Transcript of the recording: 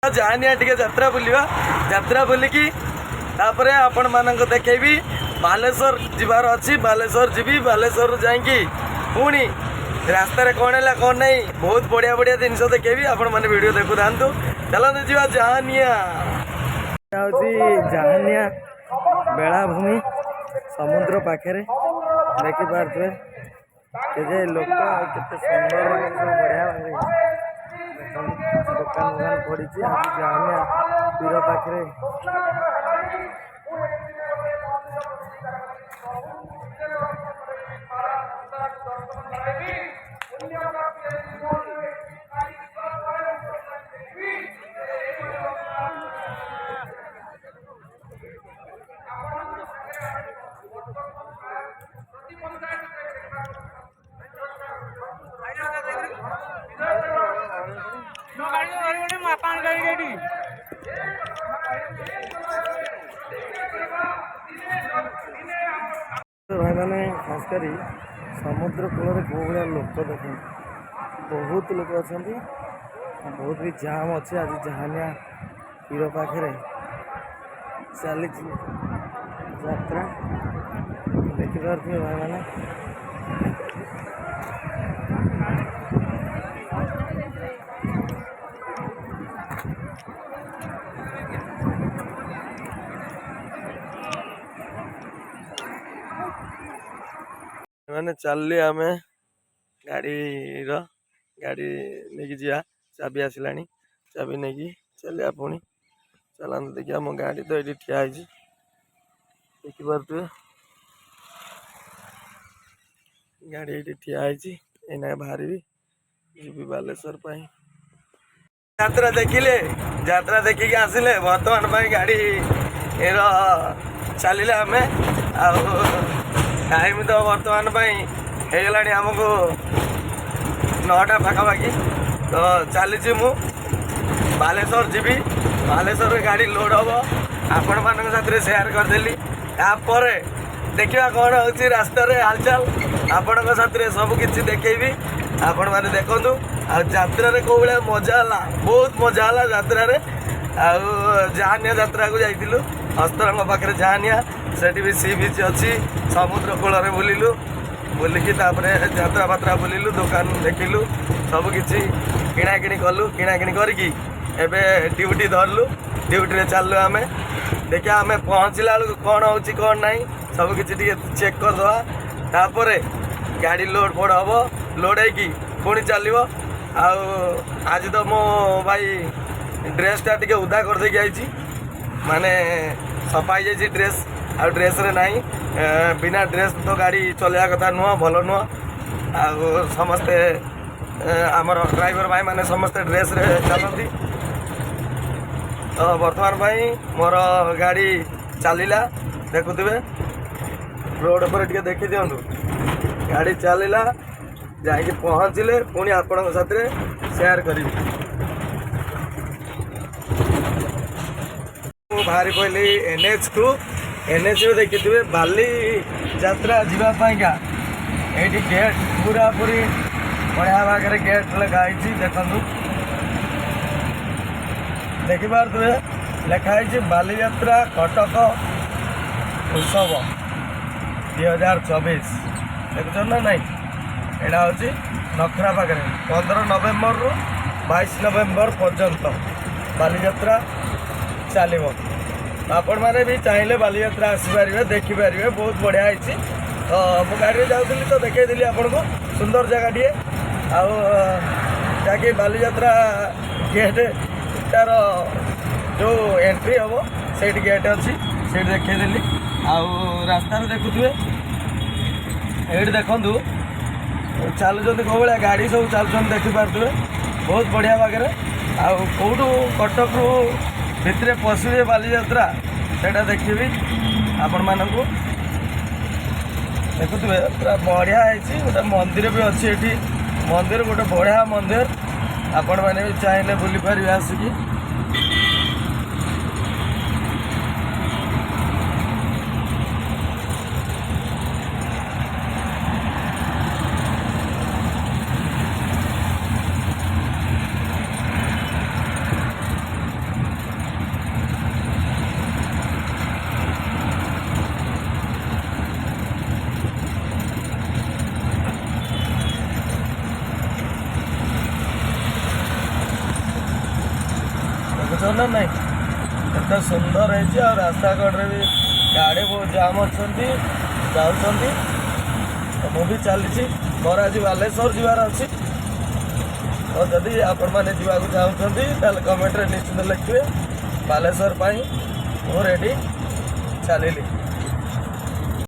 जानिया टिके यात्रा बुलिवा यात्रा बुलिकी तापरे आपण मानक देखेबी बालेश्वर जीवार अच्छी बालेश्वर जीवी बालेश्वर जाइकी पुणी रास्ता रे कौन है कौन नहीं बहुत बढ़िया बढ़िया जिनस देखेबी आपण माने वीडियो देखु थांतु चलते जीवा जानिया जानिया बेलाभूमि समुद्र पाखे देखी पारे के लोक केते सुंदर बढ़िया दुकान दुकान पड़ी आज जानिया पीर पाखे भाई मैंने खासकर समुद्र कूल कौ भाया लोक देख बहुत लोग अच्छा बहुत भी जाम अच्छे आज जानिया पीर पाखे चली यात्रा देखिपे भाई मैंने मैंने चल आम गाड़ी गाड़ी नहीं जा चाबी आसला चाबी नहीं चलिया पुणी चला देखिए मो गाड़ी तो ये ठिया देखिपे गाड़ी ये ठिया एना बाहर जी बालेश्वर यात्रा देखिले यात्रा देखिक आसिले बर्तमान गाड़ी चलिए आम टाइम तो बर्तमान होगला आमको 9टा पाखापाखि तो चली मु बालेश्वर जीवी बालेश्वर गाड़ी लोड हम आपण मान साथ सेयार करदेली तापर देखा कौन हो रास्त हालचाल आपण साथ सबकि देखेबी आपण मैंने देखु आत्रा कौ भाया मजा है बहुत मजा है यात्रा जानिया यात्रा को जाइलु हस्तरंग पाखे जानिया सेठी भी सी बीच अच्छी समुद्र कूल बुलिलु बुलिकी यात्रा फात्रा बुलिलु दुकान देखिलु सबकि किणाकिणी कलु किणाकिणी करके एवं ड्यूटी धरलु ड्यूटी चलु आम देखिए आम पहुँचला बेलू कौन हो कौन ना सबकि चेक करदे तापर गाड़ी लोड फोड हम लोड होगी पुणी चलो आज तो मो भाई ड्रेसटा टे उदा कर देकी आई माने सफाई जाइए ड्रेस आ ड्रेस रे नहीं बिना ड्रेस तो गाड़ी चलवा कथा नुह भल नुह आ समस्ते आमर ड्राइवर भाई माने समस्ते ड्रेस रे चलती तो बर्तमान भाई मोर गाड़ी चलला देखुवे रोड पर टे देखी दिंतु गाड़ी चलला जाकि पहुँचले पुणी आपण साथ सेयार करी बाहरी पहले NH को NH देखिए बाली यात्रा जावाईका ये गेट पूरा पूरी बढ़िया भाग गेट लिखाई देखु देखिपे लिखाई बाली यात्रा कटक उत्सव 2024 देखुन ना नाई यहाँ हूँ नखरा पाखे 15 नवेम्बर रु 22 नवेम्बर पर्यंत बाली यात्रा चलो आपण मैंने भी चाहिए बाली यात्रा आसीपारे देखिपारे बहुत बढ़िया है तो मु गाड़ी जाऊँगी तो देखी आपन को सुंदर जगह टे आकि बाली यात्रा गेट तार जो एंट्री हम से गेट अच्छी से देखीदेली रास्तार देखुए ये देखु चलुँच कौ भाया गाड़ी सब चलुँच देखिपे बहुत बढ़िया पाखे आउटू कटक रू भितर पशुए बाली यात्रा सेटा देखी आपण मानक देखुए पूरा बढ़िया है गोटे मंदिर भी अच्छी ये मंदिर गोटे बढ़िया मंदिर आपण मैंने भी चाहिए बुली पारे आसिकी ନା ନାଇଁ କେତେ ସୁନ୍ଦର ହେଇଛି। ଆଉ ରାସ୍ତା କଡ଼ରେ ବି ଗାଡ଼ି ବହୁତ ଜାମ୍ ଅଛନ୍ତି ଯାଉଛନ୍ତି। ମୁଁ ବି ଚାଲିଛି ମୋର ଆଜି ବାଲେଶ୍ୱର ଯିବାର ଅଛି। ତ ଯଦି ଆପଣମାନେ ଯିବାକୁ ଚାହୁଁଛନ୍ତି ତାହେଲେ କମେଣ୍ଟରେ ନିଶ୍ଚିତ ଲେଖିବେ। ବାଲେଶ୍ୱର ପାଇଁ ମୁଁ ରେଡ଼ି ଚାଲିଲି।